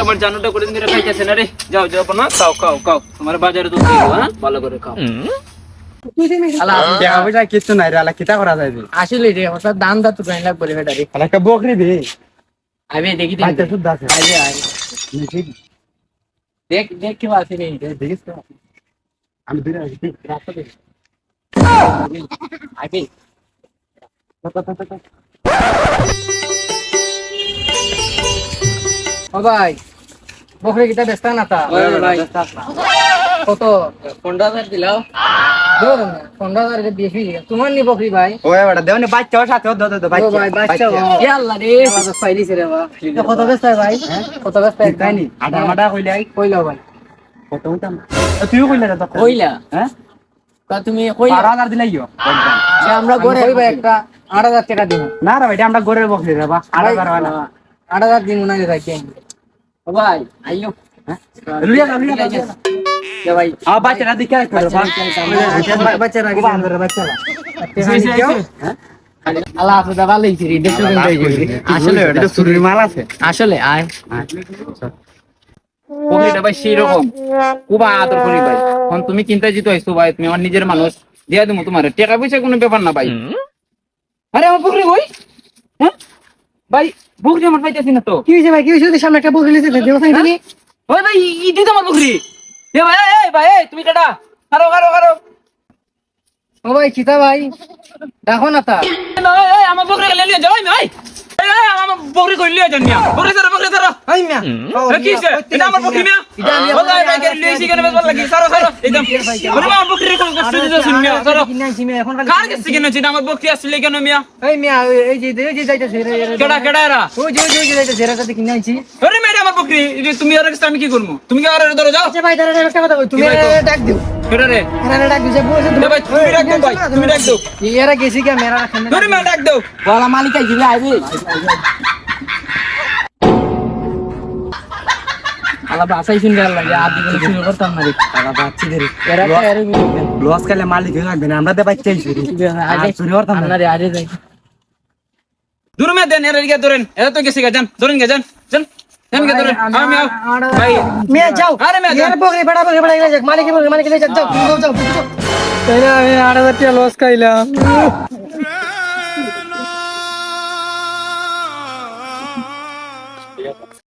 আমার জানুটা করে দিন খাইতেছে না রে। যাও যাও না, খাও খাও খাও, তোমার বাজারে দুধ দিও, হ্যাঁ ভালো করে খাও। টাকা পয়সা কিচ্ছু নাই রে, আলা কিতা করা যায় রে? আসলে রে ওটা দাম দা তো গাইলা করে বেটা রে। আলা একটা বকরি দে। আবে দেখি দে। বাচ্চা শুদ্ধ আছে। আইবে আই। দেখ দেখ কি আছে রে। দেখিস তো? আমি দূরে আছি। রাস্তা দে। আইবে। ও ভাই বকরি কিটা ব্যস্ত না তা? ভাই কত 15,000 দিলাও। ধর না 15,000 এর বেশি তোমার নি বকরি ভাই। ওই বড় দেওনি বাচ্চা সাথে ও দো ও ভাই বাচ্চা ইয়া আল্লাহ রে আল্লাহ পাইলিছে রে বাবা। কত ব্যস্ত ভাই? কত ব্যস্ত তাই নি আটা মাটা কইলে আই কইলো ভাই। কত উঠাম তুইও কইলে তো কইলা হ্যাঁ তা তুমি কইলা 12,000 দিলাইও যে আমরা গড়ে কইবা একটা 8,000 টাকা দিব। না রে ভাই আমরা গরের বকরি রে বা 8,000 वाला 8,000 দিন না রে কি ও ভাই আইও লুইয়া লুইয়া যে ভাই আ বাচ্চারা দিকে করে বা বাচ্চারা কি বান্দর বাচ্চারা হ্যাঁ আল্লাহ হাফেজ ভালো হইছে রে দেখো কিন্তু আসলে এটা চুরির মাল আছে আসলে আয় বকরিটা ভাই সেই রকম খুব আদর করি ভাই। এখন তুমি কিনতে জিতো আইছো ভাই, তুমি আমার নিজের মানুষ, দিয়া দেবো তোমার টাকা পয়সা কোনো ব্যাপার না ভাই। আরে আমার বকরি কই? হ্যাঁ ভাই বকরি আমার পাইতেছি না তো। কি হইছে ভাই কি হইছে সামনে একটা বকরি লিছে দেও সাইড নি ওই ভাই ইদি তো আমার বকরি। এ ভাই এই ভাই এই তুমি কাটা কারো কারো কারো। ও ভাই চিতা ভাই দেখো না তা এই আমার বকরি গেলে নিয়ে যাও ভাই। এই এই আমার বকরি কই লিয়ে যান মিয়া। বকরি ধরো বকরি ধরো। ভাই মিয়া এ কি সে? এটা আমার বকরি মিয়া। ওই ভাই কে লিয়ে শিখানে বেশ ভালো লাগি। সারো সারো একদম। ওরে আমার বকরি কোন কষ্ট দিতে শুন মিয়া। সারো। কিনাইছি মিয়া এখন কার কাছে কিনেছি আমার বকরি আসলে কেন মিয়া? এই মিয়া এই যে যাইতাছে রে কেডা কেডা এরা? ওই যে যাইতাছে রে সাথে কিনাইছি আরে মেরে আমার বকরি এই তুমি আর কাছে আমি কি করব? তুমি কি আর ধরো যাও। আচ্ছা ভাই দাঁড়া একটা কথা কই তুমি ডাক দিও কেডা রে? এরা ডাক দিছে বলছে এ ভাই তুমি ডাক দাও ভাই। তুমি ডাক দাও। এরা গেছি কি মেরা রাখেন ধরে মে ডাক দাও। বলা মালিক আইবে আইবে আলা বাসাই শুন গেল লাগে আদি করে শুরু করতাম না রে টাকা পাচ্ছি রে এরা এর লস খাইলে মালিক লাগবে না আমরা তো বাচ্চাই চুরি আগে চুরি করতাম না আমরা রে আরে যাই দূর মে দেন এর গিয়ে ধরেন। এরা তো গেছে যান। ধরেন গে যান। যান। যান গে ধরেন। আমি আও ভাই মিয়া যাও আরে মিয়া যাও। এর বকরি বড় মালিক যাও যাও যাও এরা 8,000 টাকা লস খাইলাম